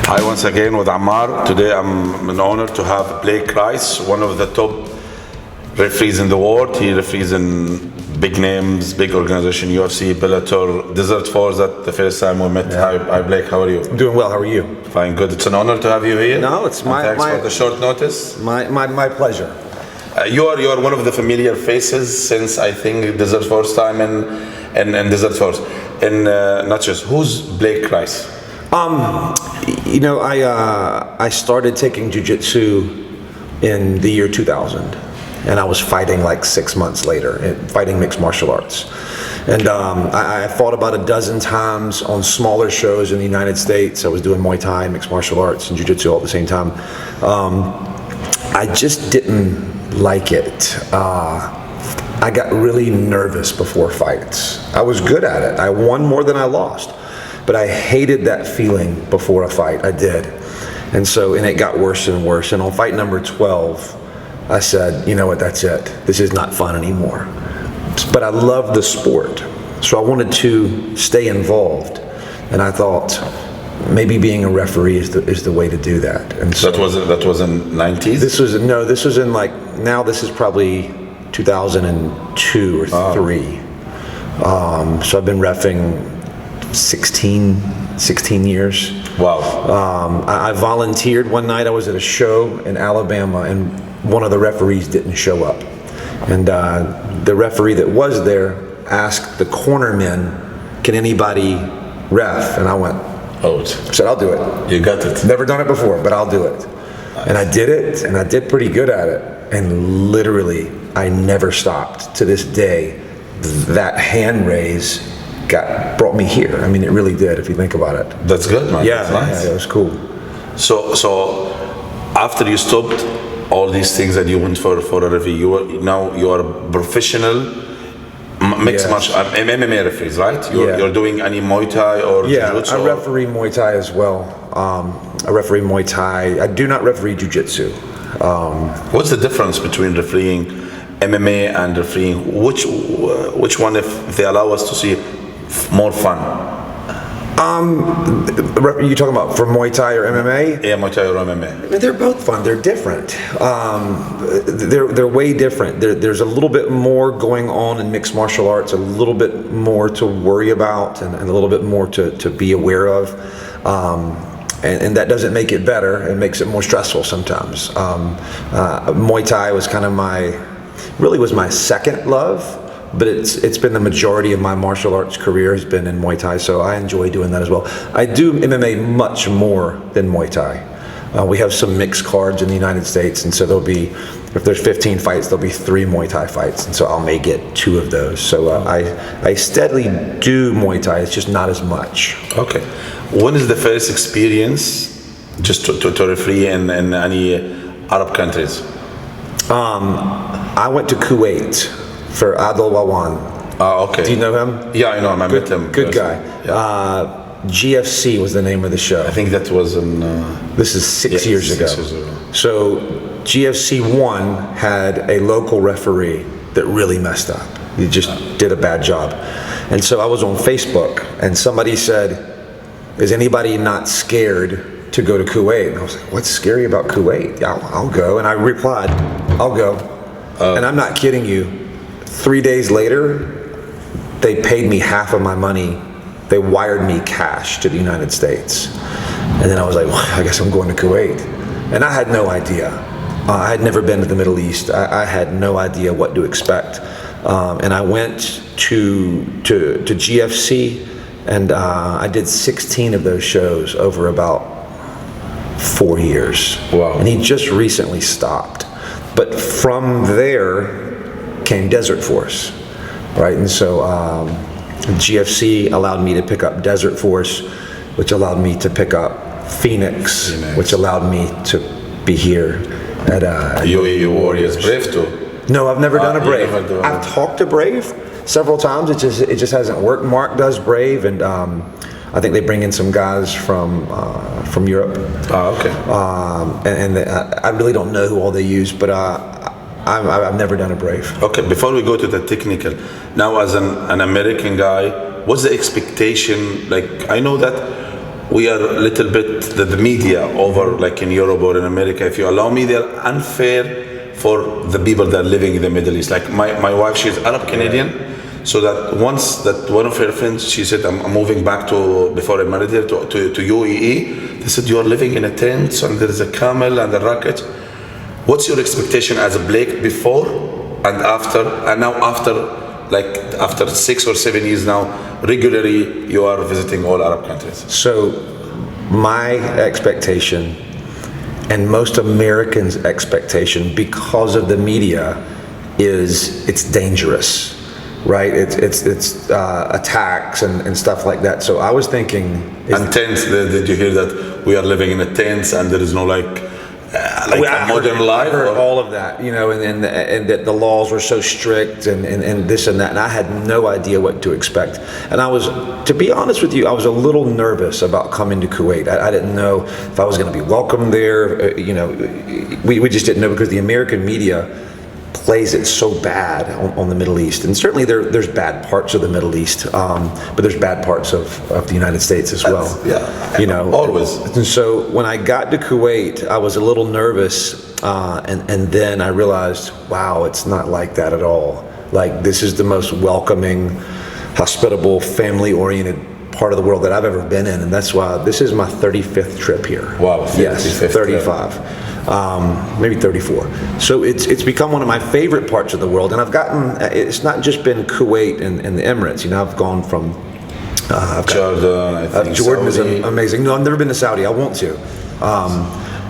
Hi once again with Ammar. Today I'm an honor to have Blake Grice, one of the top referees in the world. He referees in big names, big organization, UFC, Bellator, Desert Force. That the first time we met. Yeah. Hi Blake, how are you? I'm doing well. How are you? Fine, good. It's an honor to have you here. No, it's thanks for the short notice. My pleasure. You are one of the familiar faces since I think Desert Force time and Desert Force. And not just who's Blake Grice? I started taking jiu-jitsu in the year 2000, and I was fighting like 6 months later, fighting mixed martial arts. And I fought about a dozen times on smaller shows in the United States. I was doing Muay Thai, mixed martial arts, and jiu-jitsu all at the same time. I just didn't like it. I got really nervous before fights. I was good at it. I won more than I lost. But I hated that feeling before a fight. I did. And it got worse and worse. And on fight number 12, I said, you know what, that's it. This is not fun anymore. But I loved the sport. So I wanted to stay involved. And I thought, maybe being a referee is the way to do that. And so that was in 90s? This was in now this is probably 2002 or 3. So I've been reffing 16 years. Wow. I volunteered one night. I was at a show in Alabama, and one of the referees didn't show up. And the referee that was there asked the cornermen, "Can anybody ref?" And I went, I said, "I'll do it." You got it. Never done it before, but I'll do it. Nice. And I did it, and I did pretty good at it. And literally, I never stopped. To this day, that hand raise brought me here. I mean, it really did, if you think about it. That's good, man. Yeah, that's nice. Yeah, it was cool. So after you stopped all these things that you went for a review, you are a professional mixed martial MMA referees, right? You're doing any Muay Thai or Jiu-Jitsu? I referee Muay Thai as well. I referee Muay Thai. I do not referee Jiu-Jitsu. What's the difference between refereeing MMA and refereeing? Which one, if they allow us to see, more fun? You talking about for Muay Thai or MMA? Yeah, Muay Thai or MMA. I mean, they're both fun. They're different. They're way different. There's a little bit more going on in mixed martial arts, a little bit more to worry about, and a little bit more to be aware of. And that doesn't make it better. It makes it more stressful sometimes. Muay Thai was kind of my second love. But it's been the majority of my martial arts career has been in Muay Thai, so I enjoy doing that as well. I do MMA much more than Muay Thai. We have some mixed cards in the United States, and so if there's 15 fights, there'll be 3 Muay Thai fights, and so I'll may get 2 of those. So I steadily do Muay Thai, it's just not as much. Okay. When is the first experience just to referee in any Arab countries? I went to Kuwait for Adil Wawan. Okay. Do you know him? Yeah, I know him. I met him. Good guy. Yeah. GFC was the name of the show. I think that was in... This is 6 years ago. 6 years ago. So GFC 1 had a local referee that really messed up. He just did a bad job. And so I was on Facebook, and somebody said, "Is anybody not scared to go to Kuwait?" And I was like, "What's scary about Kuwait? I'll go." And I replied, "I'll go." And I'm not kidding you. 3 days later, they paid me half of my money. They wired me cash to the United States. And then I was like, well, I guess I'm going to Kuwait. And I had no idea. I had never been to the Middle East. I had no idea what to expect. And I went to GFC, and I did 16 of those shows over about 4 years. Wow. And he just recently stopped. But from there came Desert Force, right? And so GFC allowed me to pick up Desert Force, which allowed me to pick up Phoenix. Which allowed me to be here at UAE Warriors Brave too? No, I've never done a Brave. I've talked to Brave several times. It just hasn't worked. Mark does Brave, and I think they bring in some guys from Europe. Okay. And I really don't know who all they use, but I've never done a Brave. Okay, before we go to the technical, now as an American guy, what's the expectation? Like, I know that we are a little bit the media over like in Europe or in America, if you allow me, they're unfair for the people that are living in the Middle East. Like my wife, she's Arab Canadian. So that once that one of her friends, she said, I'm moving back to, before I married her, to UAE. They said, you are living in a tent and there is a camel and a rocket. What's your expectation as a Blake before and after? And now after 6 or 7 years now, regularly you are visiting all Arab countries. So my expectation and most Americans' expectation because of the media is it's dangerous. Right, it's attacks and stuff like that. So I was thinking. And tents. Did you hear that we are living in a tent and there is no like a modern life? I heard all of that, you know, and that the laws were so strict and this and that, and I had no idea what to expect. And I was, to be honest with you, I was a little nervous about coming to Kuwait. I didn't know if I was going to be welcome there. You know, we just didn't know because the American media plays it so bad on the Middle East, and certainly there's bad parts of the Middle East, but there's bad parts of the United States as well. Yeah, you know, always. And so when I got to Kuwait, I was a little nervous, and then I realized, wow, it's not like that at all. Like this is the most welcoming, hospitable, family-oriented part of the world that I've ever been in, and that's why this is my 35th trip here. Wow, yes, 35. Maybe 34. So it's become one of my favorite parts of the world, and I've gotten. It's not just been Kuwait and the Emirates. You know, I've gone from Jordan. I think Jordan Saudi. is amazing. No, I've never been to Saudi. I want to,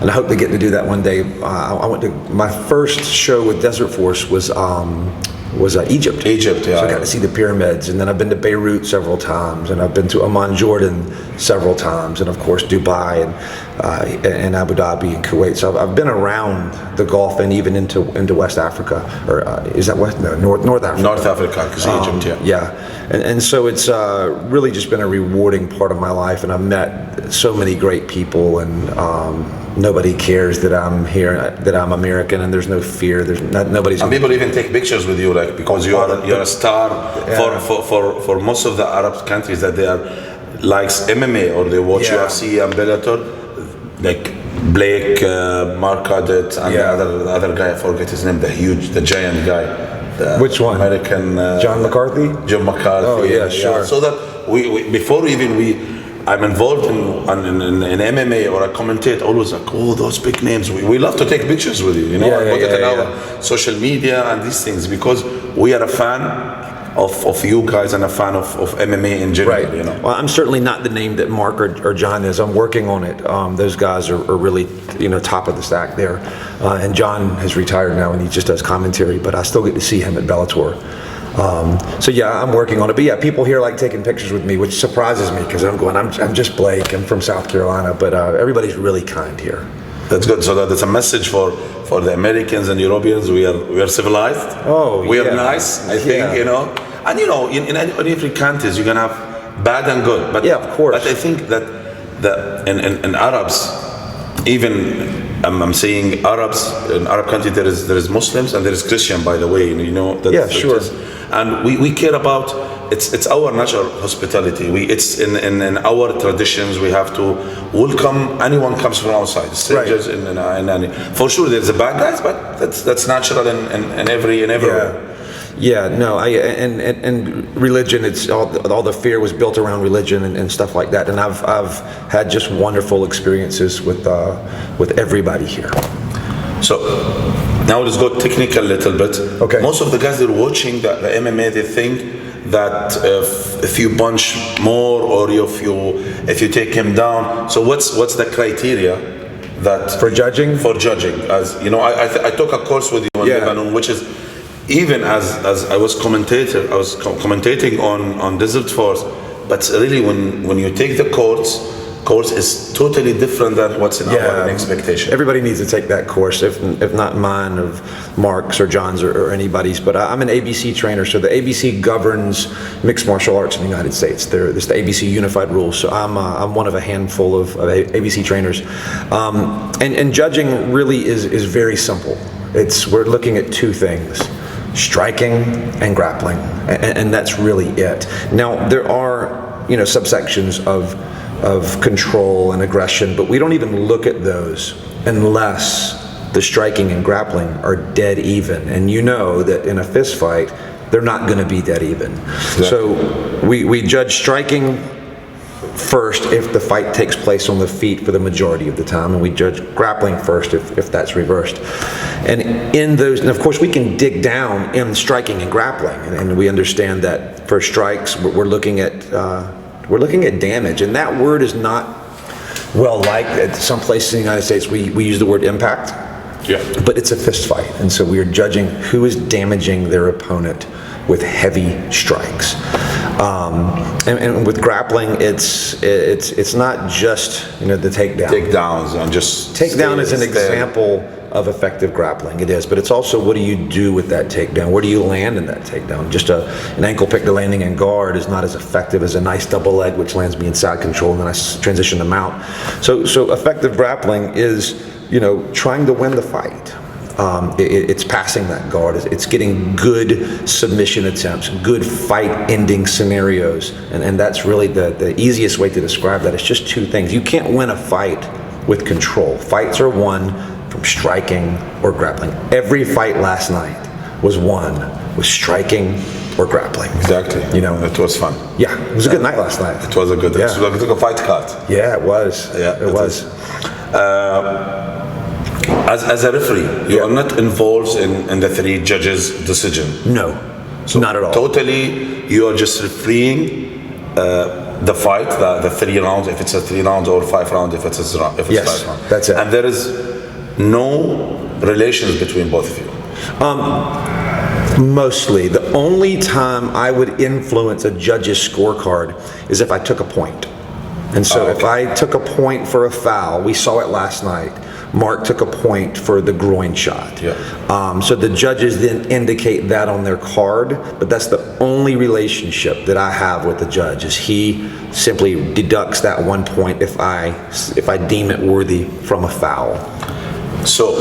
and I hope to get to do that one day. I went to my first show with Desert Force was Egypt. Egypt, yeah. So I got to see the pyramids, and then I've been to Beirut several times, and I've been to Amman, Jordan several times, and of course Dubai and Abu Dhabi and Kuwait. So I've been around the Gulf and even into West Africa, or is that West? No, North Africa. North Africa, because Egypt, yeah. Yeah, and so it's really just been a rewarding part of my life, and I've met so many great people, and nobody cares that I'm here, that I'm American, and there's no fear. There's nobody's. And people even take pictures with you, like because you're a star. Yeah. For most of the Arab countries that they are likes MMA or they watch UFC and Bellator, like Blake, Mark Cadet, and the other guy, I forget his name, the giant guy. Which one? American. John McCarthy. John McCarthy. Oh yeah, sure. Yeah. So that we before even I'm involved in MMA or I commentate, always like, oh, those big names. We love to take pictures with you, you know, and put it in our social media and these things because we are a fan of you guys and a fan of MMA in general, right. You know. Well, I'm certainly not the name that Mark or John is. I'm working on it. Those guys are really, you know, top of the stack there. And John has retired now and he just does commentary, but I still get to see him at Bellator. So yeah, I'm working on it. But yeah, people here like taking pictures with me, which surprises me because I'm just Blake. I'm from South Carolina, but everybody's really kind here. That's good. So that's a message for the Americans and Europeans. We are civilized. Oh, we are nice. I think you know, and you know, in every country you can have bad and good. But yeah, of course. But I think that in Arabs, even. I'm saying Arabs in Arab country there is Muslims and there is Christian, by the way, you know. Sure. And we care about it's our natural hospitality. It's in our traditions. We have to welcome anyone comes from outside, strangers. Right. For sure, there's a bad guys, but that's natural in everywhere. Yeah, no, and religion. It's all the fear was built around religion and stuff like that. And I've had just wonderful experiences with everybody here. So now let's go technical a little bit. Okay. Most of the guys that are watching the MMA, they think that if you punch more or if you take him down. So what's the criteria that for judging? For judging, as you know, I took a course with you in Lebanon, which is. Even as I was commentating on Desert Force, but really when you take the course is totally different than what's in our expectation. Everybody needs to take that course, if not mine, of Mark's or John's or anybody's. But I'm an ABC trainer, so the ABC governs mixed martial arts in the United States. It's the ABC Unified Rules. So I'm one of a handful of ABC trainers, and judging really is very simple. We're looking at two things. Striking and grappling, and that's really it. Now there are subsections of of control and aggression, but we don't even look at those unless the striking and grappling are dead even. And you know that in a fist fight, they're not going to be dead even. Exactly. So we judge striking first if the fight takes place on the feet for the majority of the time, and we judge grappling first if that's reversed. And in those, and of course we can dig down in striking and grappling, and we understand that for strikes we're looking at damage, and that word is not well liked. At some places in the United States we use the word impact. Yeah. But it's a fist fight, and so we are judging who is damaging their opponent with heavy strikes. And with grappling, it's not just the takedown. Takedowns and just takedown is an example of effective grappling. It is, but it's also what do you do with that takedown? Where do you land in that takedown? Just an ankle pick to landing in guard is not as effective as a nice double leg, which lands me inside control, and then I transition them out. So effective grappling is trying to win the fight. It's passing that guard. It's getting good submission attempts, good fight-ending scenarios, and that's really the easiest way to describe that. It's just two things. You can't win a fight with control. Fights are won from striking or grappling. Every fight last night was won with striking or grappling. Exactly. It was fun. Yeah, it was a good night last night. It was a good. Yeah. It was like a fight card. Yeah, it was. Yeah, it was. As a referee, you are not involved in the three judges' decision. No, not at all. Totally, you are just refereeing the fight, the 3 rounds, if it's a 3 rounds, or 5 rounds, if it's 5 rounds. That's it. And there is no relations between both of you. Mostly. The only time I would influence a judge's scorecard is if I took a point. And so if I took a point for a foul, we saw it last night. Mark took a point for the groin shot. Yeah. So the judges then indicate that on their card, but that's the only relationship that I have with the judge, is he simply deducts that 1 point if I deem it worthy from a foul. So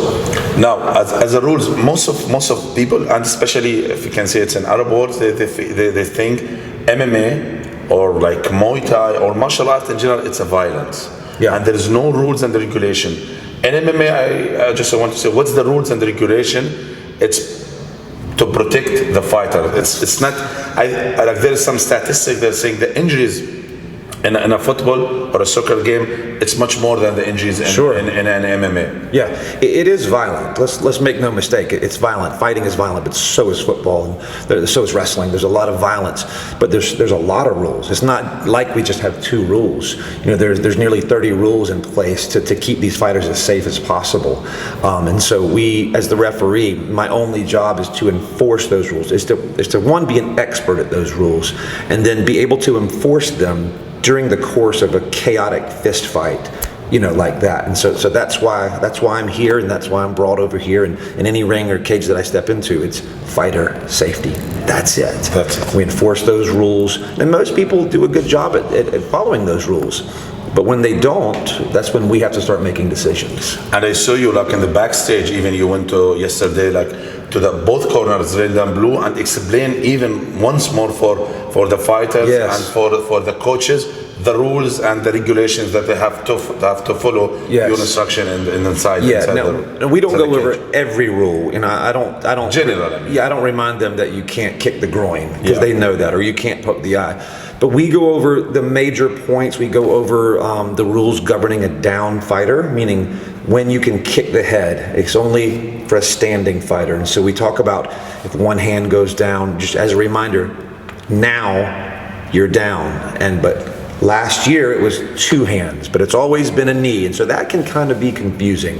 now, as a rules, most of people, and especially if you can say it's in Arab world, they think MMA or like Muay Thai or martial art in general, it's a violence. Yeah. And there is no rules and regulation. In MMA, I just want to say, what's the rules and the regulation? It's to protect the fighter. It's not. Like there is some statistic that's saying the injuries in a football or a soccer game, it's much more than the injuries in an MMA. Yeah, it is violent. Let's make no mistake. It's violent. Fighting is violent, but so is football, and so is wrestling. There's a lot of violence, but there's a lot of rules. It's not like we just have 2 rules. There's nearly 30 rules in place to keep these fighters as safe as possible. And so we, as the referee, my only job is to enforce those rules. Is to one, be an expert at those rules, and then be able to enforce them during the course of a chaotic fist fight, like that. And so that's why I'm here, and that's why I'm brought over here. And in any ring or cage that I step into, it's fighter safety. That's it. We enforce those rules, and most people do a good job at following those rules. But when they don't, that's when we have to start making decisions. And I saw you like in the backstage, even you went to yesterday, like to the both corners, red and blue, and explain even once more for the fighters and for the coaches the rules and the regulations that they have to follow. Your instruction inside. No, we don't go over every rule. I don't. General. I mean. Yeah, I don't remind them that you can't kick the groin because they know that, or you can't poke the eye. But we go over the major points. We go over the rules governing a down fighter, meaning when you can kick the head. It's only for a standing fighter. And so we talk about if one hand goes down, just as a reminder, now you're down. But last year it was 2 hands, but it's always been a knee. And so that can kind of be confusing.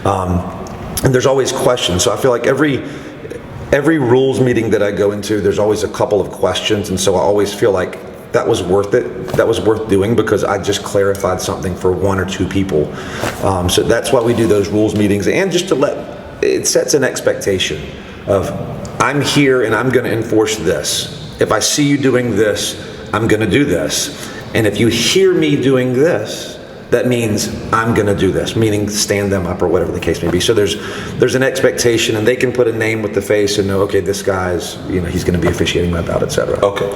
And there's always questions. So I feel like every rules meeting that I go into, there's always a couple of questions. And so I always feel like that was worth it. That was worth doing because I just clarified something for 1 or 2 people. So that's why we do those rules meetings, and just to it sets an expectation of I'm here and I'm going to enforce this. If I see you doing this, I'm going to do this. And if you hear me doing this, that means I'm going to do this, meaning stand them up or whatever the case may be. So there's an expectation, and they can put a name with the face and know, okay, this guy's, he's going to be officiating my bout, etc. Okay.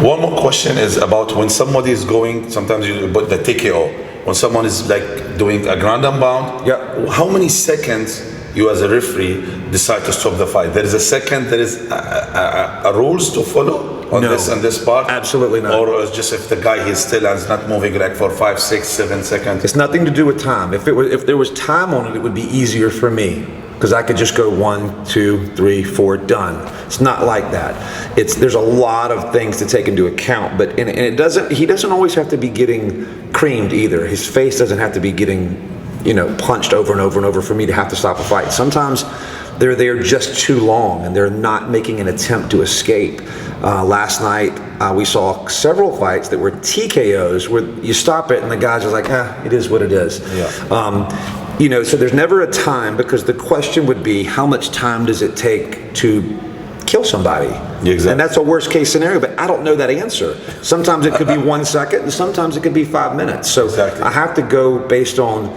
One more question is about when somebody is going, sometimes you put the TKO. When someone is like doing a ground and pound, Yeah. how many seconds you as a referee decide to stop the fight? There is a second, there is a rules to follow on this and this part? Absolutely not. Or it's just if the guy is still and is not moving like for 5, 6, 7 seconds? It's nothing to do with time. If there was time on it, it would be easier for me, because I could just go 1, 2, 3, 4, done. It's not like that. There's a lot of things to take into account, but and it doesn't. He doesn't always have to be getting creamed either. His face doesn't have to be getting, punched over and over and over for me to have to stop a fight. Sometimes they're there just too long and they're not making an attempt to escape. Last night we saw several fights that were TKOs where you stop it and the guy's just like, it is what it is. Yeah. So there's never a time, because the question would be, how much time does it take to kill somebody? Exactly. And that's a worst case scenario, but I don't know that answer. Sometimes it could be 1 second and sometimes it could be 5 minutes. So Exactly. I have to go based on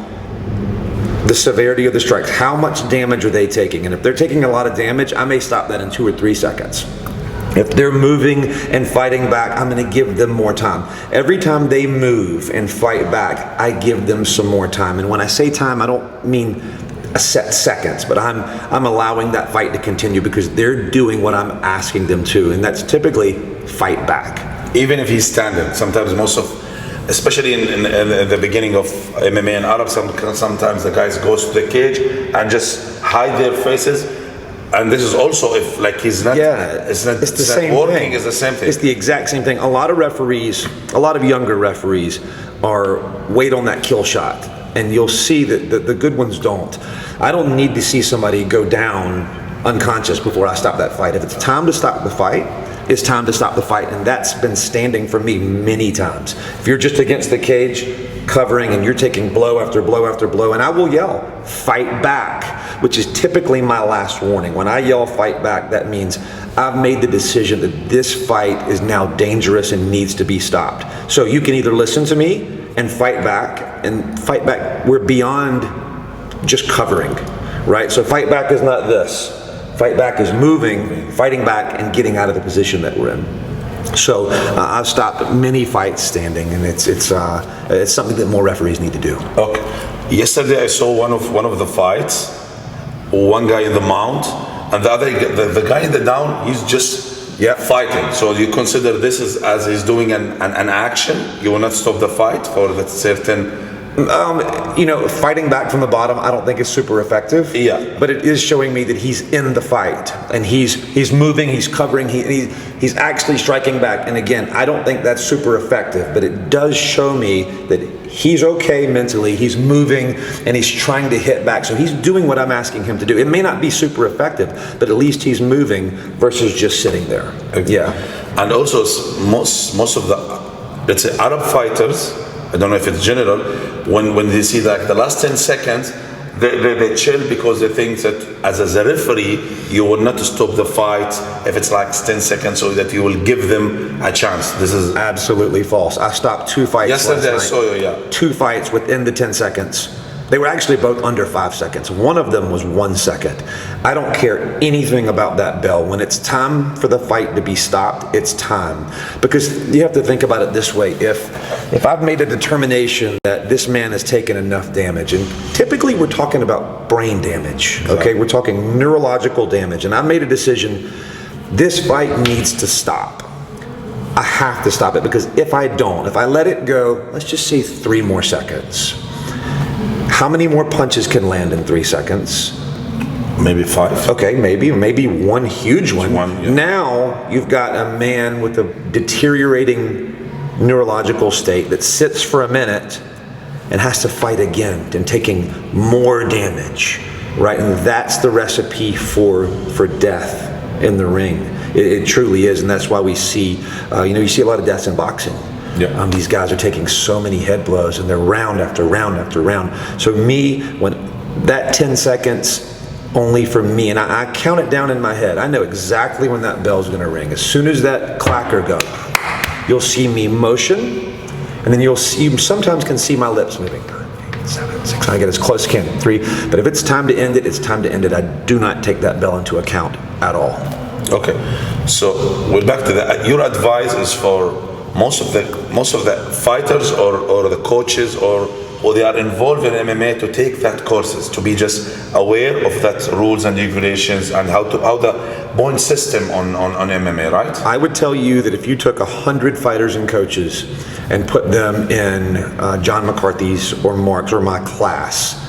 the severity of the strikes. How much damage are they taking? And if they're taking a lot of damage, I may stop that in 2 or 3 seconds. If they're moving and fighting back, I'm going to give them more time. Every time they move and fight back, I give them some more time. And when I say time, I don't mean a set seconds, but I'm allowing that fight to continue because they're doing what I'm asking them to, and that's typically fight back. Even if he's standing, sometimes especially in the beginning of MMA and Arab, sometimes the guys goes to the cage and just hide their faces. And this is also if like he's not, it's the same working thing. It's the same thing. It's the exact same thing. A lot of referees, a lot of younger referees, wait on that kill shot, and you'll see that the good ones don't. I don't need to see somebody go down unconscious before I stop that fight. If it's time to stop the fight, it's time to stop the fight, and that's been standing for me many times. If you're just against the cage, covering, and you're taking blow after blow after blow, and I will yell, fight back, which is typically my last warning. When I yell fight back, that means I've made the decision that this fight is now dangerous and needs to be stopped. So you can either listen to me and fight back, we're beyond just covering, right? So fight back is not this. Fight back is moving, fighting back, and getting out of the position that we're in. So I've stopped many fights standing, and it's something that more referees need to do. Okay. Yesterday I saw one of the fights. One guy in the mount, and the other the guy in the down. He's just fighting. So you consider this as he's doing an action. You will not stop the fight for that certain. Fighting back from the bottom, I don't think is super effective. Yeah. But it is showing me that he's in the fight, and he's moving, he's covering, he's actually striking back. And again, I don't think that's super effective, but it does show me that he's okay mentally, he's moving, and he's trying to hit back. So he's doing what I'm asking him to do. It may not be super effective, but at least he's moving versus just sitting there. Yeah. And also most of the, let's say, Arab fighters, I don't know if it's general, when they see like the last 10 seconds, they chill because they think that as a referee, you will not stop the fight if it's like 10 seconds, so that you will give them a chance. This is absolutely false. I stopped 2 fights yesterday. Last night. I saw you, 2 fights within the 10 seconds. They were actually both under 5 seconds. One of them was 1 second. I don't care anything about that bell. When it's time for the fight to be stopped, it's time. Because you have to think about it this way. If I've made a determination that this man has taken enough damage, and typically we're talking about brain damage, okay? We're talking neurological damage, and I've made a decision, this fight needs to stop. I have to stop it, because if I let it go, let's just say 3 more seconds. How many more punches can land in 3 seconds? Maybe 5. Okay, maybe one huge one. Now you've got a man with a deteriorating neurological state that sits for a minute and has to fight again and taking more damage, right? And that's the recipe for death in the ring. It truly is, and that's why we see, you see a lot of deaths in boxing. Yeah. These guys are taking so many head blows, and they're round after round after round. So when that 10 seconds only for me, and I count it down in my head. I know exactly when that bell's going to ring. As soon as that clacker goes, you'll see me motion, and then you sometimes can see my lips moving. 9, 8, 7, 6. I get as close as I can. 3. But if it's time to end it, it's time to end it. I do not take that bell into account at all. Okay, so we're back to that. Your advice is for most of the fighters or the coaches or they are involved in MMA to take that courses, to be just aware of that rules and regulations and how the point system on MMA, right? I would tell you that if you took 100 fighters and coaches and put them in John McCarthy's or Mark's or my class,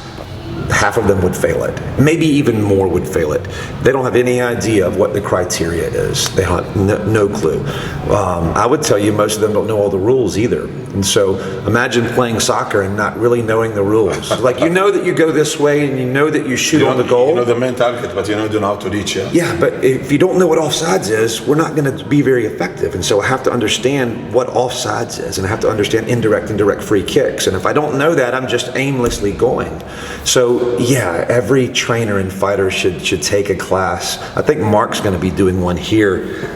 half of them would fail it. Maybe even more would fail it. They don't have any idea of what the criteria is. They have no clue. I would tell you most of them don't know all the rules either. And so imagine playing soccer and not really knowing the rules. Like, you know that you go this way and you know that you shoot on the goal. You know the main target, but you don't know how to reach it. Yeah, but if you don't know what offsides is, we're not going to be very effective. And so I have to understand what offsides is, and I have to understand indirect and direct free kicks. And if I don't know that, I'm just aimlessly going. So yeah, every trainer and fighter should take a class. I think Mark's going to be doing one here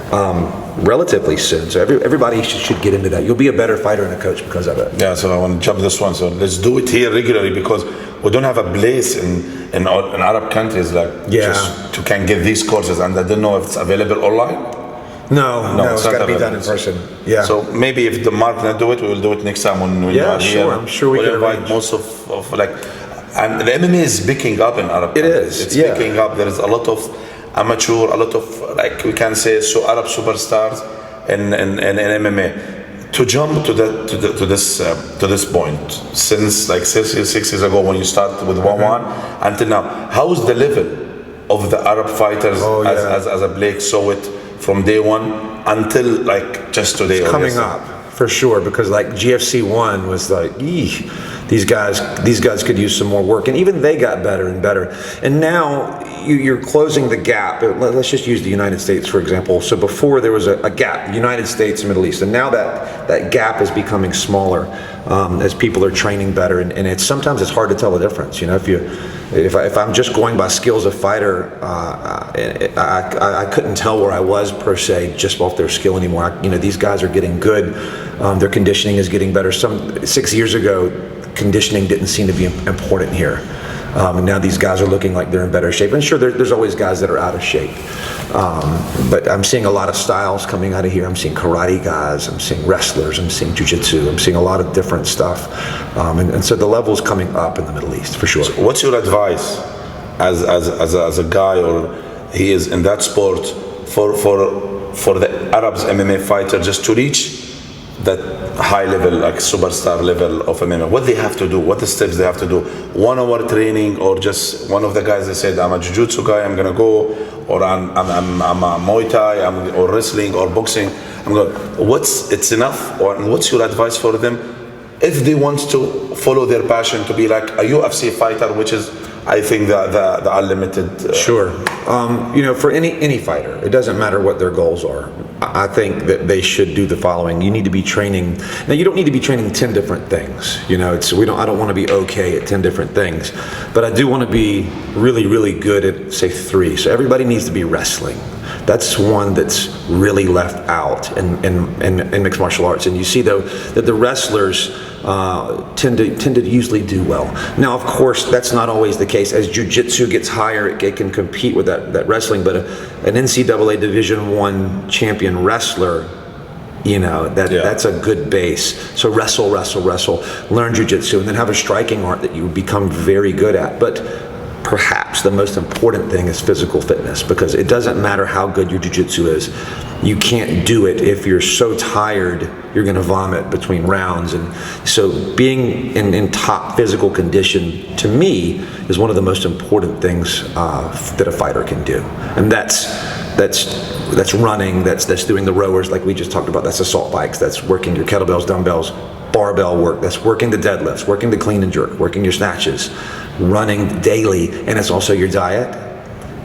relatively soon. So everybody should get into that. You'll be a better fighter and a coach because of it. Yeah, so I want to jump this one. So let's do it here regularly, because we don't have a place in Arab countries just to can get these courses, and I don't know if it's available online. No, it's got to be done in person. Yeah. So maybe if the Mark not do it, we will do it next time when you are here. I'm sure we can invite arrange. most of like, and the MMA is picking up in Arab countries. It's picking up. There is a lot of amateur, a lot of, like we can say, Arab superstars in MMA. To jump to this point, since like 6 years ago when you started with 1-1 until now, how is the level of the Arab fighters as a Blake saw it from day one until like just today? It's coming up for sure, because like GFC 1 was like, these guys could use some more work, and even they got better and better. And now you're closing the gap. Let's just use the United States for example. So before there was a gap, United States and Middle East, and now that gap is becoming smaller as people are training better, and sometimes it's hard to tell the difference. You know, if I'm just going by skills of fighter, I couldn't tell where I was per se just off their skill anymore. These guys are getting good. Their conditioning is getting better. 6 years ago, conditioning didn't seem to be important here. And now these guys are looking like they're in better shape. And sure, there's always guys that are out of shape. But I'm seeing a lot of styles coming out of here. I'm seeing karate guys, I'm seeing wrestlers, I'm seeing jiu-jitsu, I'm seeing a lot of different stuff. And so the level's coming up in the Middle East, for sure. So what's your advice as a guy, or he is in that sport, for the Arabs MMA fighter just to reach that high level, like superstar level of MMA? What they have to do, what the steps they have to do? 1 hour training, or just one of the guys that said, I'm a jiu-jitsu guy, I'm gonna go, or I'm a Muay Thai, or wrestling or boxing, it's enough? Or what's your advice for them if they want to follow their passion to be like a UFC fighter, which is, I think, the unlimited. Sure. For any fighter, it doesn't matter what their goals are. I think that they should do the following. You need to be training. Now, you don't need to be training 10 different things. I don't want to be okay at 10 different things, but I do want to be really, really good at, say, 3. So everybody needs to be wrestling. That's one that's really left out in mixed martial arts. And you see, though, that the wrestlers tend to usually do well. Now, of course, that's not always the case. As jiu-jitsu gets higher, it can compete with that wrestling. But an NCAA Division I champion wrestler, that's a good base. So wrestle, learn jiu-jitsu, and then have a striking art that you become very good at. But perhaps the most important thing is physical fitness, because it doesn't matter how good your jiu-jitsu is. You can't do it if you're so tired you're going to vomit between rounds. And so being in top physical condition, to me, is one of the most important things that a fighter can do. And that's running, that's doing the rowers like we just talked about, that's assault bikes, that's working your kettlebells, dumbbells, barbell work, that's working the deadlifts, working the clean and jerk, working your snatches, running daily. And it's also your diet,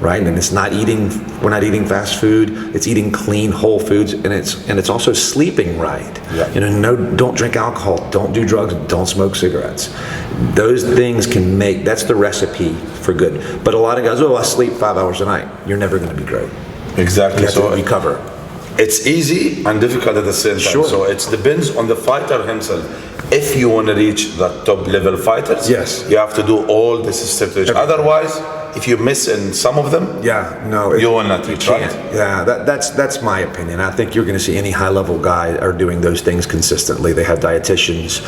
right? And it's we're not eating fast food, it's eating clean whole foods, and it's also sleeping right. Don't drink alcohol, don't do drugs, don't smoke cigarettes. Those things that's the recipe for good. But a lot of guys, I sleep 5 hours a night. You're never going to be great. Exactly. You have to recover. It's easy and difficult at the same time. Sure. So it depends on the fighter himself. If you want to reach the top level fighters, yes, you have to do all this steps. Otherwise, if you miss in some of them, you will not reach, right? Yeah, that's my opinion. I think you're going to see any high-level guy are doing those things consistently. They have dietitians,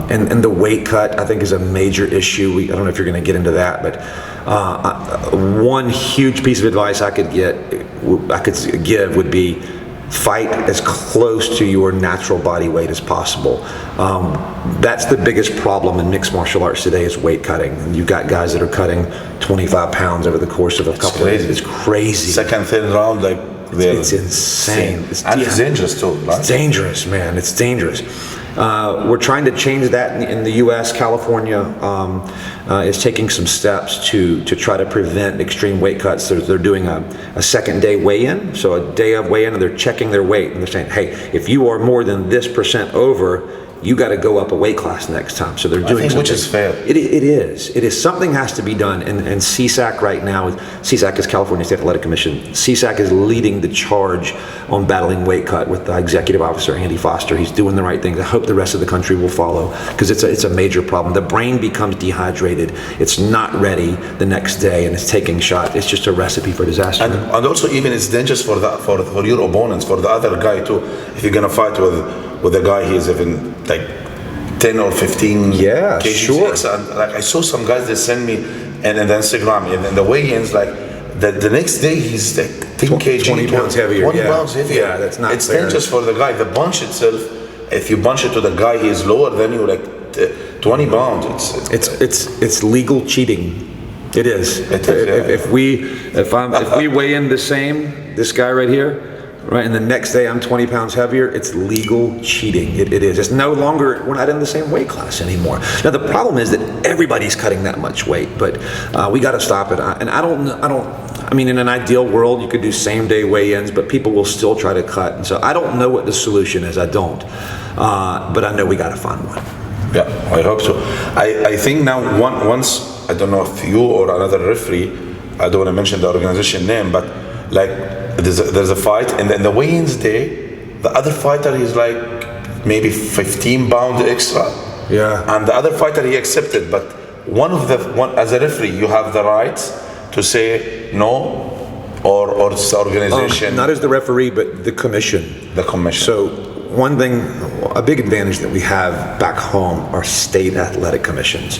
and the weight cut I think is a major issue. I don't know if you're going to get into that, but one huge piece of advice I could give would be fight as close to your natural body weight as possible. That's the biggest problem in mixed martial arts today is weight cutting. You've got guys that are cutting 25 pounds over the course of a couple of days. It's crazy. Second, third round, like it's insane. It's dangerous too, right? It's dangerous, man. It's dangerous. We're trying to change that in the U.S. California is taking some steps to try to prevent extreme weight cuts. They're doing a second day weigh-in, so a day of weigh-in, and they're checking their weight, and they're saying, hey, if you are more than this % over, you got to go up a weight class next time. So they're doing something. Which is fair. It is. Something has to be done. And CSAC right now, CSAC is California State Athletic Commission. CSAC is leading the charge on battling weight cut with the executive officer, Andy Foster. He's doing the right things. I hope the rest of the country will follow because it's a major problem. The brain becomes dehydrated. It's not ready the next day and it's taking shots. It's just a recipe for disaster. And also even it's dangerous for your opponents, for the other guy too. If you're going to fight with a guy, he's even like 10 or 15 kgs. Sure. And like I saw some guys that send me and the Instagram and the weigh-ins, like the next day he's like 10 kg, 20 pounds heavier. 20 pounds heavier. Yeah, that's not it's fair. dangerous for the guy. The bunch itself, if you bunch it to the guy, he's lower than you, like 20 pounds. It's legal cheating. It is. If we weigh in the same, this guy right here, right, and the next day I'm 20 pounds heavier, it's legal cheating. It is. It's no longer, we're not in the same weight class anymore. Now the problem is that everybody's cutting that much weight, but we got to stop it. And I mean, in an ideal world, you could do same day weigh-ins, but people will still try to cut. And so I don't know what the solution is. I don't. But I know we got to find one. Yeah, I hope so. I think now once, I don't know if you or another referee, I don't want to mention the organization name, but like there's a fight, and then the weigh-ins day, the other fighter is like maybe 15 pounds extra. Yeah. And the other fighter he accepted, but one as a referee, you have the right to say no, or it's the organization. Not as the referee, but the commission. The commission. So one thing, a big advantage that we have back home are state athletic commissions,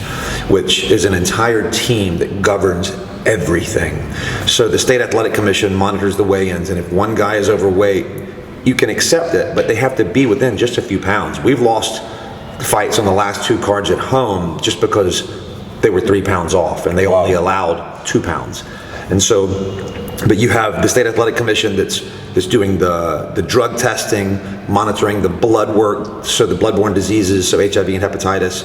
which is an entire team that governs everything. So the state athletic commission monitors the weigh-ins, and if one guy is overweight, you can accept it, but they have to be within just a few pounds. We've lost fights on the last 2 cards at home just because they were 3 pounds off and they only allowed 2 pounds. And so, but you have the state athletic commission that's doing the drug testing, monitoring the blood work, so the bloodborne diseases, so HIV and hepatitis,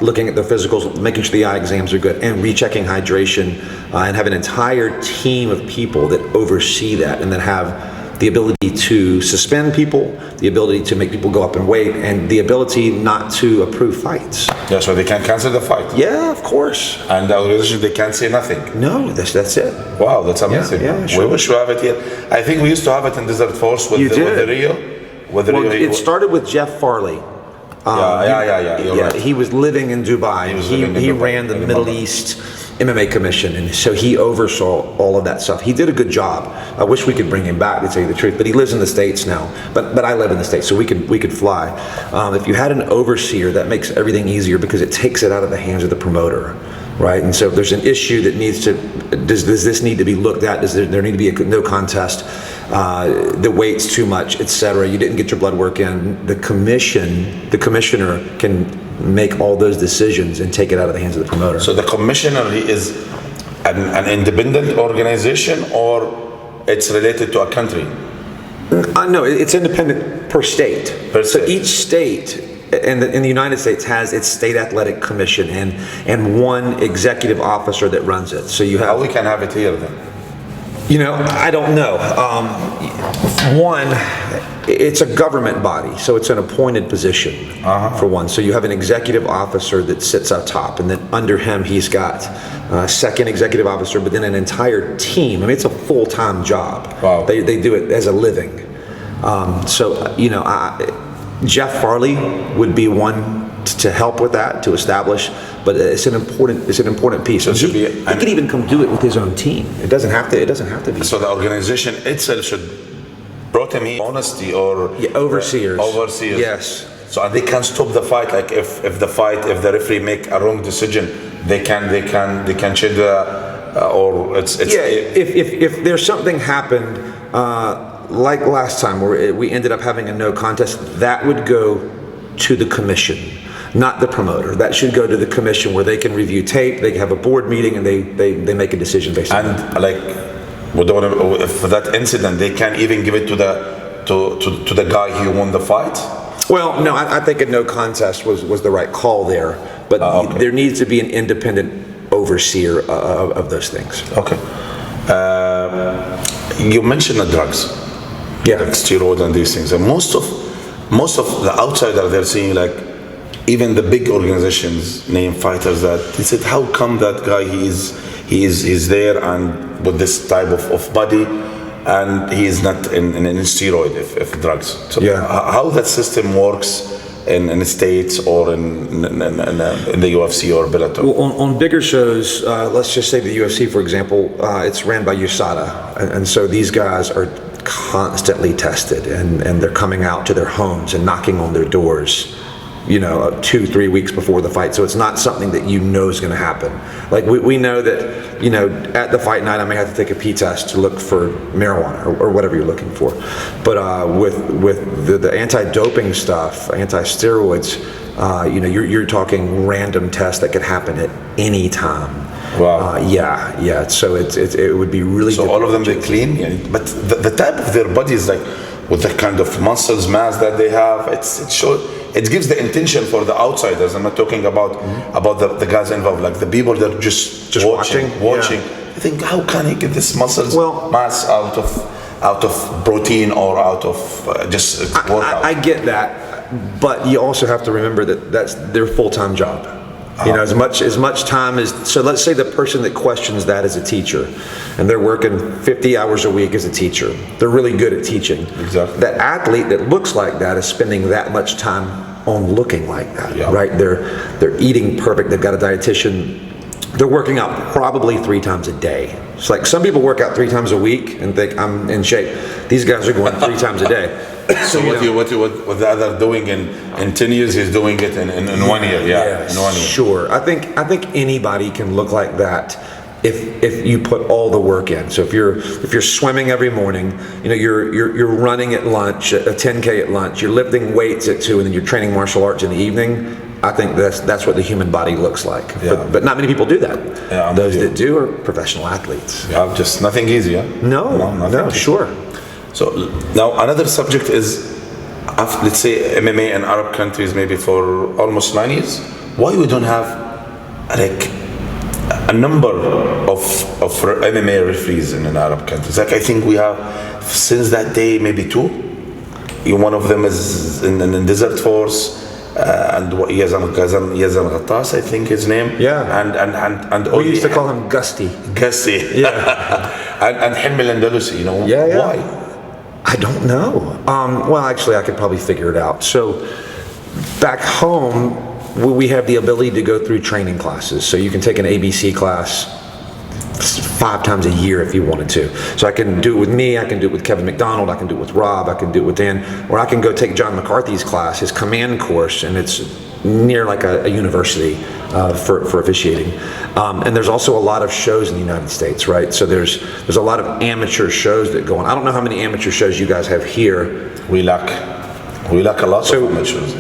looking at the physicals, making sure the eye exams are good, and rechecking hydration, and have an entire team of people that oversee that and that have the ability to suspend people, the ability to make people go up in weight, and the ability not to approve fights. Yeah, so they can cancel the fight. Yeah, of course. And the organization, they can't say nothing. No, that's it. Wow, that's amazing. Yeah, sure. We wish we have it here. I think we used to have it in Desert Force with the Rio. It started with Jeff Farley. Right. He was living in Dubai. He ran the Middle East MMA Commission, and so he oversaw all of that stuff. He did a good job. I wish we could bring him back, to tell you the truth, but he lives in the States now. But I live in the States, so we could fly. If you had an overseer, that makes everything easier because it takes it out of the hands of the promoter, right? And so if there's an issue that needs to, does this need to be looked at? Does there need to be a no contest? The weight's too much, etc. You didn't get your blood work in. The commissioner can make all those decisions and take it out of the hands of the promoter. So the commissioner is an independent organization, or it's related to a country? No, it's independent per state. So each state in the United States has its state athletic commission and one executive officer that runs it. So you have. How we can have it here then? You know, I don't know. One, it's a government body, so it's an appointed position for one. So you have an executive officer that sits up top, and then under him he's got a second executive officer, but then an entire team. I mean, it's a full-time job. Wow. They do it as a living. So, you know, Jeff Farley would be one to help with that, to establish, but it's an important piece. So he could even come do it with his own team. It doesn't have to be. So the organization itself should brought him here honesty or overseers. Yes. So they can stop the fight. Like if the referee make a wrong decision, they can change or it's if there's something happened like last time where we ended up having a no contest, that would go to the commission, not the promoter. That should go to the commission where they can review tape, they can have a board meeting, and they make a decision based on that. And like for that incident, they can't even give it to the guy who won the fight. Well, no, I think a no contest was the right call there, but there needs to be an independent overseer of those things. Okay. You mentioned the drugs, like steroids and these things, and most of the outsider they're seeing, like even the big organizations name fighters, that they said, how come that guy he's there and with this type of body, and he is not in steroid if drugs. So how that system works in the States or in the UFC or Bellator? Well, on bigger shows, let's just say the UFC, for example, it's ran by USADA, and so these guys are constantly tested, and they're coming out to their homes and knocking on their doors, 2-3 weeks before the fight. So it's not something that is going to happen. Like we know that at the fight night I may have to take a pee test to look for marijuana or whatever you're looking for. But with the anti-doping stuff, anti-steroids, you're talking random tests that could happen at any time. Wow. Yeah. So it would be really. So all of them they clean, but the type of their body is like with the kind of muscles mass that they have. It gives the intention for the outsiders. I'm not talking about the guys involved, like the people that are just watching. I think, how can he get this muscles mass out of protein or out of just workout? I get that, but you also have to remember that that's their full-time job. As much time as, so let's say the person that questions that is a teacher, and they're working 50 hours a week as a teacher. They're really good at teaching. Exactly. That athlete that looks like that is spending that much time on looking like that, right? They're eating perfect. They've got a dietitian. They're working out probably 3 times a day. It's like some people work out 3 times a week and think I'm in shape. These guys are going 3 times a day. So what the other doing in 10 years, he's doing it in 1 year. In 1 year. Sure. I think anybody can look like that if you put all the work in. So if you're swimming every morning, you're running at lunch, a 10K at lunch, you're lifting weights at 2, and then you're training martial arts in the evening. I think that's what the human body looks like. But not many people do that. Those that do are professional athletes. Just nothing easy. No, sure. So now another subject is, let's say MMA in Arab countries maybe for almost 9 years. Why we don't have like a number of MMA referees in Arab countries? Like I think we have since that day maybe 2. One of them is in the Desert Force. And Yazan Ghattas, I think his name. And we used to call him Gusty. and Himmel Andalusi, why? I don't know. Well, actually, I could probably figure it out. So, back home, we have the ability to go through training classes. So you can take an ABC class 5 times a year if you wanted to. So I can do it with me, I can do it with Kevin McDonald, I can do it with Rob, I can do it with Dan, or I can go take John McCarthy's class, his command course, and it's near like a university for officiating. And there's also a lot of shows in the United States, right? So there's a lot of amateur shows that go on. I don't know how many amateur shows you guys have here. We lack a lot of amateurs.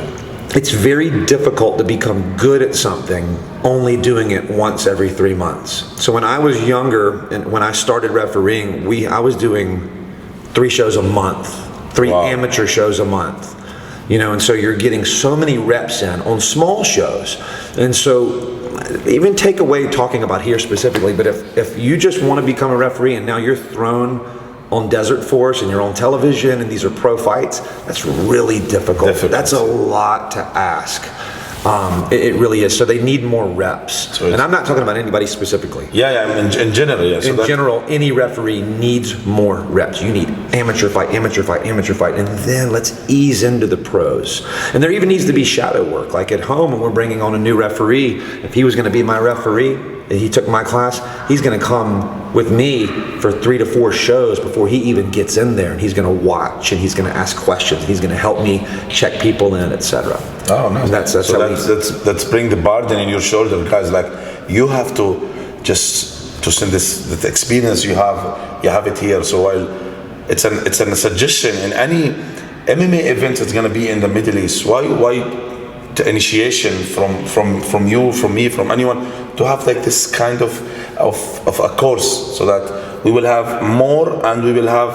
It's very difficult to become good at something only doing it once every 3 months. So when I was younger and when I started refereeing, I was doing 3 shows a month, 3 amateur shows a month. And so you're getting so many reps in on small shows. And so even take away talking about here specifically, but if you just want to become a referee and now you're thrown on Desert Force and you're on television and these are pro fights, that's really difficult. That's a lot to ask. It really is. So they need more reps. So and I'm not talking about anybody specifically. Yeah, in general, yeah. In general, any referee needs more reps. You need amateur fight, amateur fight, amateur fight, and then let's ease into the pros. And there even needs to be shadow work. Like at home, when we're bringing on a new referee, if he was going to be my referee, and he took my class, he's going to come with me for 3 to 4 shows before he even gets in there, and he's going to watch, and he's going to ask questions, he's going to help me check people in, etc. Oh, nice. And that's bring the burden in your shoulder, guys. Like, you have to just to send this experience you have it here. So while it's a suggestion in any MMA event, it's going to be in the Middle East. Why? The initiation from you, from me, from anyone, to have like this kind of a course, so that we will have more and we will have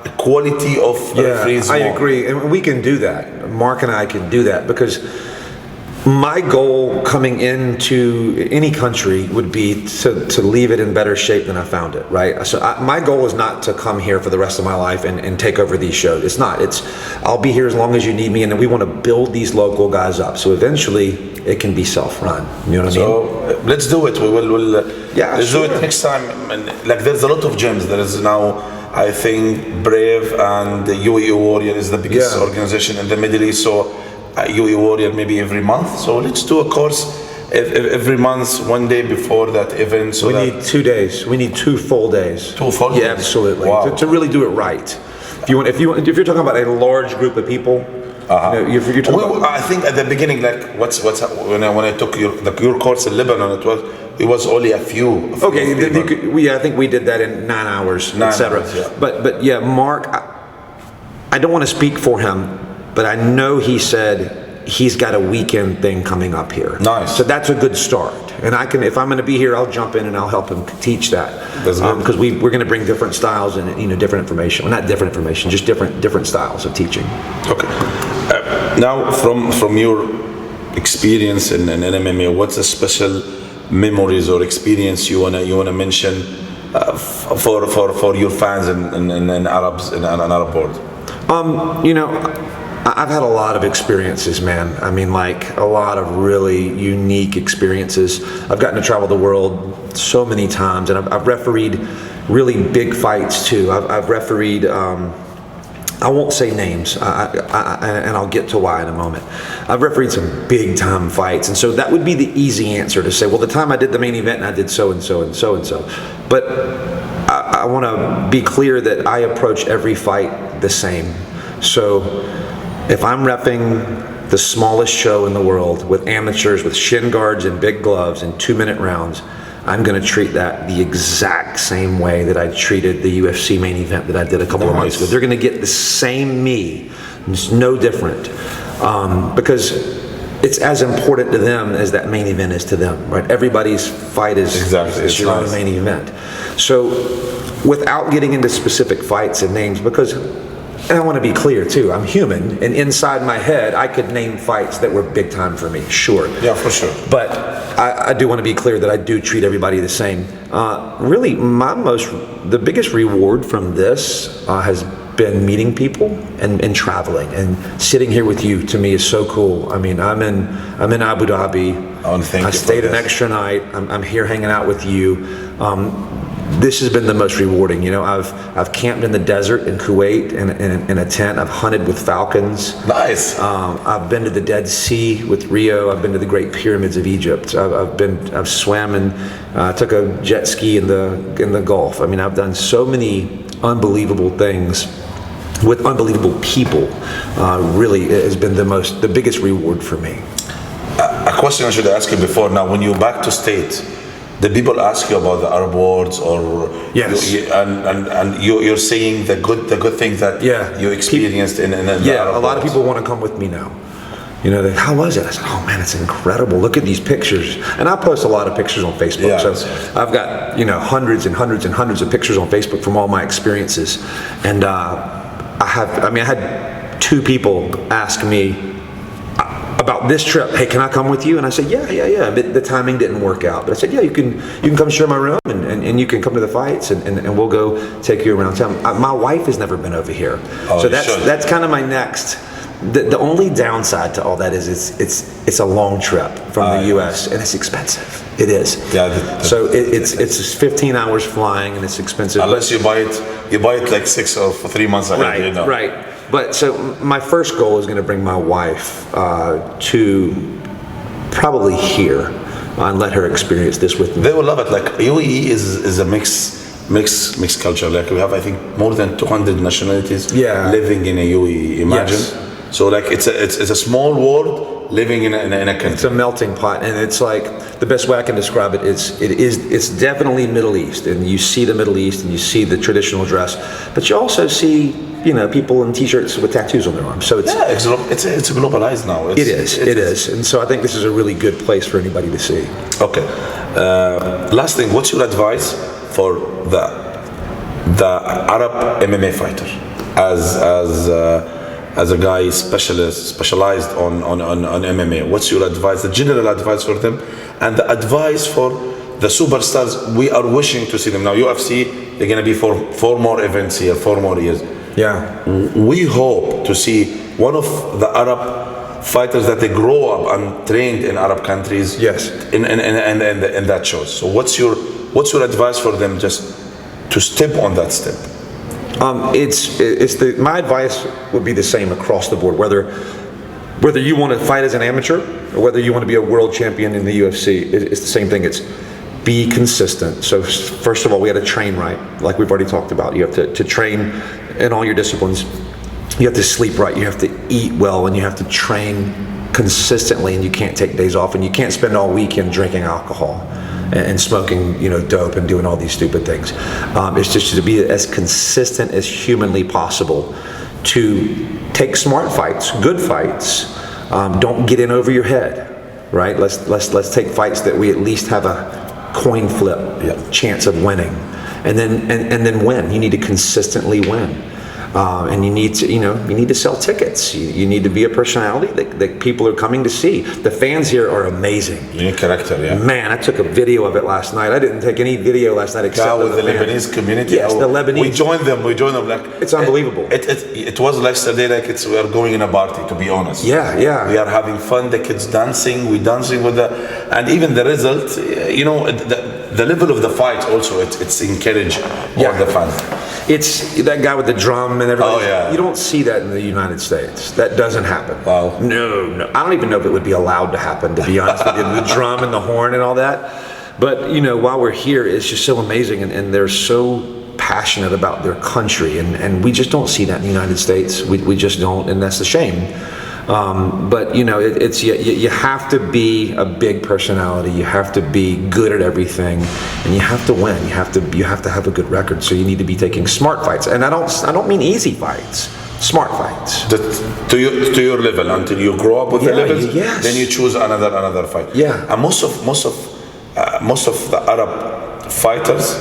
a quality of referees. I agree, and we can do that. Mark and I can do that, because my goal coming into any country would be to leave it in better shape than I found it, right? So my goal is not to come here for the rest of my life and take over these shows. It's not. It's, I'll be here as long as you need me, and then we want to build these local guys up. So eventually it can be self-run. You know what I mean? So let's do it. Let's do it next time. And like, there's a lot of gyms. There is now, I think, Brave and the UAE Warrior is the biggest organization in the Middle East. So UAE Warrior maybe every month. So let's do a course every month, one day before that event. So we need 2 days. We need 2 full days. 2 full days? Yeah, absolutely. Wow. To really do it right. If you're talking about a large group of people, you're talking about, I think at the beginning, like when I took your course in Lebanon, it was only a few. Okay, I think we did that in 9 hours, etc. Yeah. But yeah, Mark, I don't want to speak for him, but I know he said he's got a weekend thing coming up here. Nice. So that's a good start. And I can, if I'm going to be here, I'll jump in and I'll help him teach that. Because we're going to bring different styles and different information. Well, not different information, just different styles of teaching. Okay. Now, from your experience in MMA, what's a special memories or experience you wanna mention for your fans in Arabs in an Arab world? I've had a lot of experiences, man. I mean, like, a lot of really unique experiences. I've gotten to travel the world so many times, and I've refereed really big fights too. I've refereed, I won't say names, and I'll get to why in a moment. I've refereed some big time fights, and so that would be the easy answer to say, well, the time I did the main event and I did so and so and so and so. But I want to be clear that I approach every fight the same. So if I'm reffing the smallest show in the world with amateurs with shin guards and big gloves and 2-minute rounds, I'm going to treat that the exact same way that I treated the UFC main event that I did a couple of months ago. They're going to get the same me. It's no different, because it's as important to them as that main event is to them, right? Everybody's fight is your own main event. So without getting into specific fights and names, because, and I want to be clear too, I'm human, and inside my head I could name fights that were big time for me, sure. Yeah, for sure. But I do want to be clear that I do treat everybody the same. Really, the biggest reward from this has been meeting people and traveling, and sitting here with you to me is so cool. I mean, I'm in Abu Dhabi. I stayed an extra night. I'm here hanging out with you. This has been the most rewarding. You know, I've camped in the desert in Kuwait in a tent. I've hunted with falcons. Nice. I've been to the Dead Sea with Rio. I've been to the Great Pyramids of Egypt. I've swam and took a jet ski in the Gulf. I mean, I've done so many unbelievable things with unbelievable people. Really, it has been the biggest reward for me. A question I should ask you before. Now, when you're back to state, the people ask you about the Arab wars, or yes, and you're saying the good things that you experienced in the Arab a lot wars. of people want to come with me now. You know, how was it? I said, oh man, it's incredible. Look at these pictures. And I post a lot of pictures on Facebook. Yeah. So I've got, hundreds and hundreds and hundreds of pictures on Facebook from all my experiences. And I had 2 people ask me about this trip. Hey, can I come with you? And I said, yeah. But the timing didn't work out. But I said, yeah, you can come share my room, and you can come to the fights, and we'll go take you around town. My wife has never been over here. So that's kind of my next The only downside to all that is it's a long trip from the U.S. and it's expensive. It is. Yeah. So it's 15 hours flying and it's expensive. Unless you buy it like 6 or 3 months ahead. Right. You know. Right. But so my first goal is going to bring my wife to probably here and let her experience this with me. They will love it. Like UAE is a mixed culture. Like we have, I think, more than 200 nationalities living in a UAE. Imagine. Yes. So like it's a small world living in a country. It's a melting pot, and it's like the best way I can describe it is it's definitely Middle East, and you see the Middle East and you see the traditional dress, but you also see people in t-shirts with tattoos on their arms. So it's globalized now. It is, and so I think this is a really good place for anybody to see. Okay. Last thing, what's your advice for the Arab MMA fighter as a guy specialized on MMA? What's your advice, the general advice for them, and the advice for the superstars we are wishing to see them now? UFC, they're going to be for 4 more events here, 4 more years. Yeah. We hope to see one of the Arab fighters that they grow up and trained in Arab countries. Yes. In that shows. So what's your advice for them just to step on that step? My advice would be the same across the board, whether you want to fight as an amateur or whether you want to be a world champion in the UFC. It's the same thing. It's be consistent. So first of all, we got to train right, like we've already talked about. You have to train in all your disciplines. You have to sleep right. You have to eat well, and you have to train consistently. And you can't take days off, and you can't spend all weekend drinking alcohol and smoking, dope and doing all these stupid things. It's just to be as consistent as humanly possible, to take smart fights, good fights. Don't get in over your head, right? Let's take fights that we at least have a coin flip chance of winning, and then win. You need to consistently win. And you need to sell tickets. You need to be a personality that people are coming to see. The fans here are amazing. Unique character, yeah. Man, I took a video of it last night. I didn't take any video last night except with the Lebanese community. Yes, the Lebanese. We joined them. Like it's unbelievable. It was like yesterday, like we are going in a party. To be honest. Yeah. We are having fun. The kids dancing. We dancing with and even the result. The level of the fight also. It's encourage all the fans. It's that guy with the drum and everything. Oh, yeah. You don't see that in the United States. That doesn't happen. Wow. No. I don't even know if it would be allowed to happen, to be honest with you. The drum and the horn and all that. But, while we're here, it's just so amazing. And they're so passionate about their country. And we just don't see that in the United States. We just don't. And that's a shame. But you have to be a big personality. You have to be good at everything, and you have to win. You have to have a good record. So you need to be taking smart fights, and I don't mean easy fights. Smart fights. To your level until you grow up with the levels. Yes. Then you choose another fight. Yeah. And most of the Arab fighters,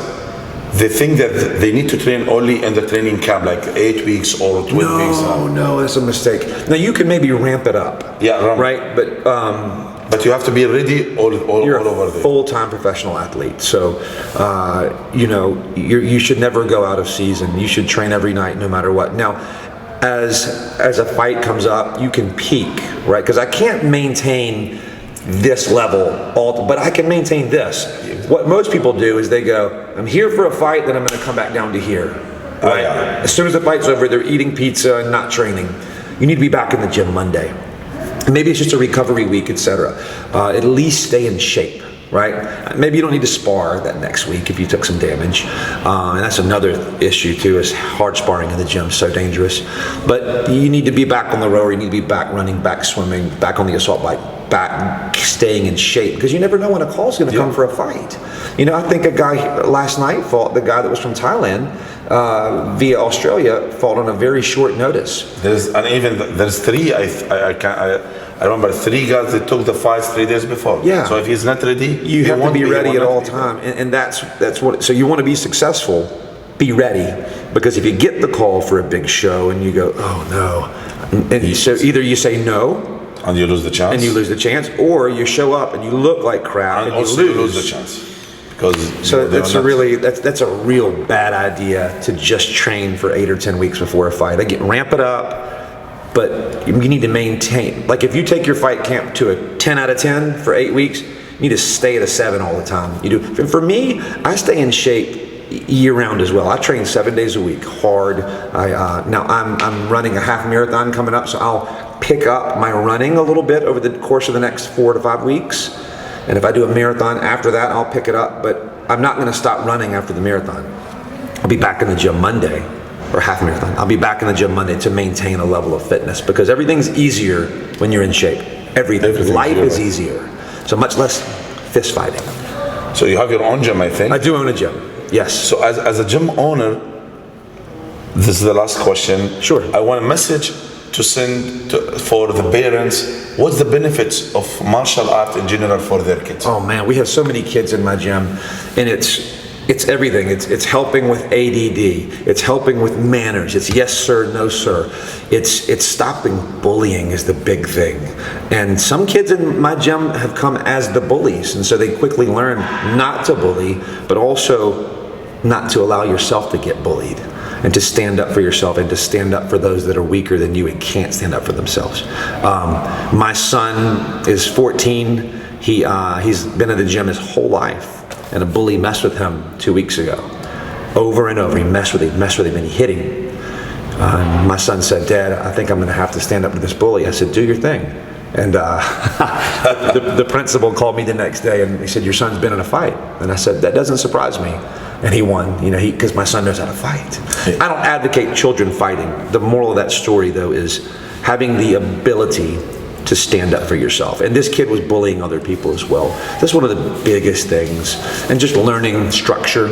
they think that they need to train only in the training camp, like 8 weeks or 12 weeks. No, that's a mistake. Now you can maybe ramp it up. Yeah, right. But you have to be ready all you're over there. A full-time professional athlete, so you should never go out of season. You should train every night, no matter what. Now, as a fight comes up, you can peak, right? Because I can't maintain this level, but I can maintain this. What most people do is they go, I'm here for a fight, then I'm going to come back down to here. Right? As soon as the fight's over, they're eating pizza and not training. You need to be back in the gym Monday. Maybe it's just a recovery week, etc. At least stay in shape, right? Maybe you don't need to spar that next week if you took some damage. And that's another issue too, is hard sparring in the gym, so dangerous. But you need to be back on the rower, you need to be back running, back swimming, back on the assault bike, back staying in shape, because you never know when a call is going to come for a fight. I think a guy last night fought, the guy that was from Thailand, via Australia, fought on a very short notice. There's 3. I remember 3 guys that took the fights 3 days before. Yeah. So if he's not ready, you have to be ready at all time, and that's what. So you want to be successful, be ready, because if you get the call for a big show and you go, oh no, and so either you say no. And you lose the chance. Or you show up and you look like crap and also you lose the chance. That's a real bad idea to just train for 8 or 10 weeks before a fight. Ramp it up, but you need to maintain. Like if you take your fight camp to a 10 out of 10 for 8 weeks, you need to stay at a 7 all the time. You do. For me, I stay in shape year round as well. I train 7 days a week, hard. Now I'm running a half marathon coming up, so I'll pick up my running a little bit over the course of the next 4 to 5 weeks. And if I do a marathon after that, I'll pick it up. But I'm not going to stop running after the marathon. I'll be back in the gym Monday, or half marathon. I'll be back in the gym Monday to maintain a level of fitness, because everything's easier when you're in shape. Everything. Life is easier. So much less fist fighting. So you have your own gym, I think? I do own a gym, yes. So as a gym owner, this is the last question. Sure. I want a message to send for the parents. What's the benefits of martial art in general for their kids? Oh man, we have so many kids in my gym, and it's everything. It's helping with ADD. It's helping with manners. It's yes sir, no sir. It's stopping bullying is the big thing. And some kids in my gym have come as the bullies, and so they quickly learn not to bully, but also not to allow yourself to get bullied, and to stand up for yourself, and to stand up for those that are weaker than you and can't stand up for themselves. My son is 14. He's been in the gym his whole life, and a bully messed with him 2 weeks ago. Over and over, he messed with him, and he hit him. My son said, "Dad, I think I'm going to have to stand up to this bully." I said, "Do your thing." And the principal called me the next day, and he said, "Your son's been in a fight." And I said, "That doesn't surprise me." And he won, because my son knows how to fight. I don't advocate children fighting. The moral of that story, though, is having the ability to stand up for yourself. And this kid was bullying other people as well. That's one of the biggest things. And just learning structure,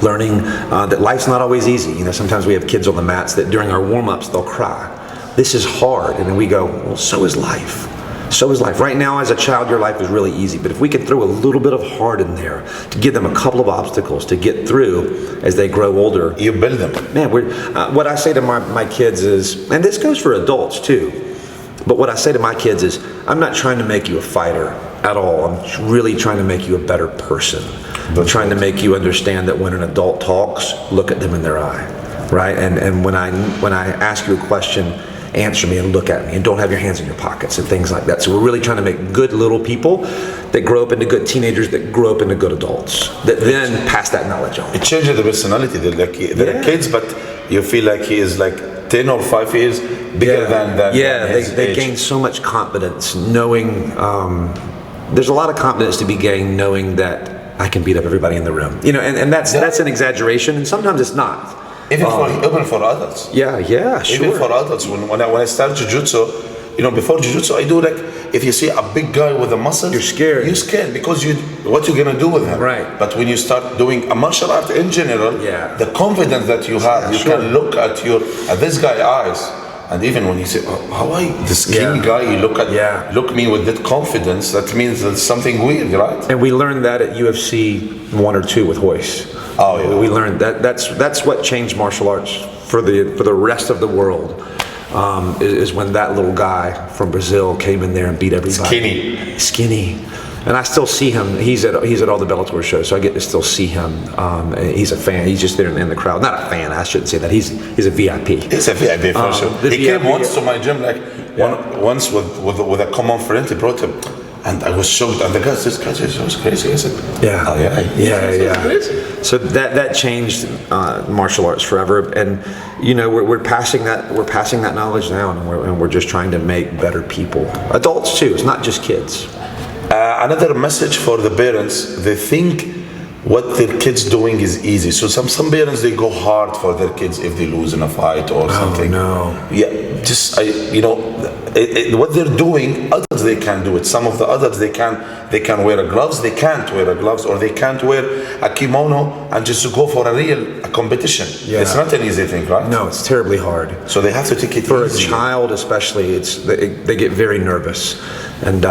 learning that life's not always easy. Sometimes we have kids on the mats that during our warm-ups, they'll cry. This is hard. And then we go, well, so is life. So is life. Right now, as a child, your life is really easy. But if we can throw a little bit of hard in there to give them a couple of obstacles to get through as they grow older, you build them. Man, what I say to my kids is, and this goes for adults too, but what I say to my kids is, I'm not trying to make you a fighter at all. I'm really trying to make you a better person. I'm trying to make you understand that when an adult talks, look at them in their eye, right? And when I ask you a question, answer me and look at me, and don't have your hands in your pockets and things like that. So we're really trying to make good little people that grow up into good teenagers, that grow up into good adults, that then pass that knowledge on. It changes the personality. They're kids, but you feel like he is like 10 or 5 years bigger than they gain so much confidence knowing there's a lot of confidence to be gained knowing that I can beat up everybody in the room, and that's an exaggeration, and sometimes it's not. Even for adults. Yeah, sure. Even for adults, when I start jiu-jitsu, before jiu-jitsu, I do like, if you see a big guy with a muscle, you're scared. You're scared because what you're gonna do with him. Right. But when you start doing a martial art in general, the confidence that you have, you can look at this guy's eyes, and even when you say, the skinny guy, you look me with that confidence, that means there's something weird, right? And we learned that at UFC 1 or 2 with Royce. Oh yeah. We learned that's what changed martial arts for the rest of the world. Is when that little guy from Brazil came in there and beat everybody. Skinny. And I still see him. He's at all the Bellator shows, so I get to still see him. He's a fan. He's just there in the crowd. Not a fan. I shouldn't say that. He's a VIP. He's a VIP for sure. He came once to my gym, once with a common friend. He brought him. And I was shocked, and the guy says, "This was crazy." I said, "Yeah." Crazy. So that changed martial arts forever, and we're passing that knowledge down, and we're just trying to make better people, adults too. It's not just kids. Another message for the parents: they think what their kids doing is easy. So some parents, they go hard for their kids if they lose in a fight or something. Oh no. Yeah, just what they're doing, others they can do it. Some of the others they can wear gloves, they can't wear gloves, or they can't wear a kimono and just go for a competition. Yeah. It's not an easy thing, right? No, it's terribly hard. So they have to take it for easy. A child especially. They get very nervous, and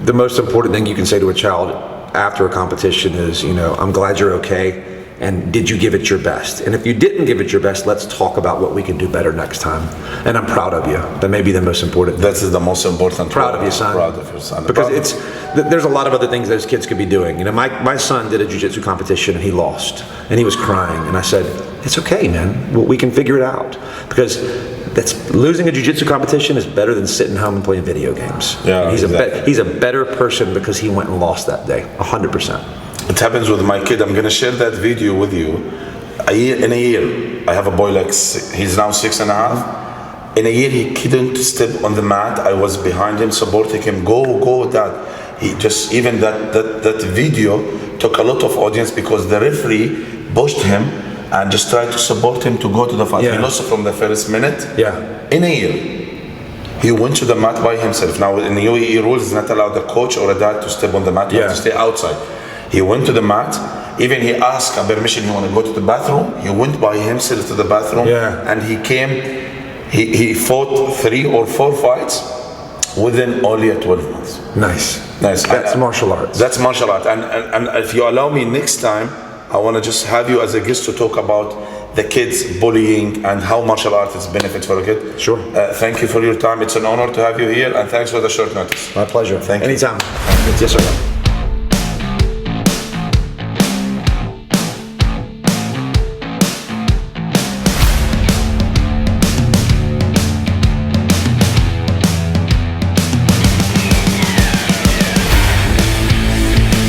the most important thing you can say to a child after a competition is, I'm glad you're okay, and did you give it your best? And if you didn't give it your best, let's talk about what we can do better next time. And I'm proud of you. That may be the most important thing. That's the most important. Proud of you, son. Proud of your son. Because there's a lot of other things those kids could be doing. My son did a jiu-jitsu competition and he lost, and he was crying, and I said, "It's okay, man. We can figure it out." Because That's losing a jiu-jitsu competition is better than sitting home and playing video games. Yeah, he's a better person because he went and lost that day. 100%. It happens with my kid. I'm gonna share that video with you. In a year, I have a boy like he's now 6.5. In a year, he couldn't step on the mat. I was behind him, supporting him. Go, Dad. He just even that video took a lot of audience because the referee pushed him and just tried to support him to go to the fight. Yeah. He lost from the first minute. Yeah. In a year, he went to the mat by himself. Now in the UAE rules, it's not allowed the coach or a dad to step on the mat. You have to stay outside. He went to the mat. Even he asked permission. He want to go to the bathroom. He went by himself to the bathroom. Yeah. And he came. He fought 3 or 4 fights within only 12 months. Nice. That's martial arts. That's martial art. And if you allow me next time, I want to just have you as a guest to talk about the kids bullying and how martial arts is benefit for a kid. Sure. Thank you for your time. It's an honor to have you here, and thanks for the short notice. My pleasure. Thank you. Anytime. Yes, sir.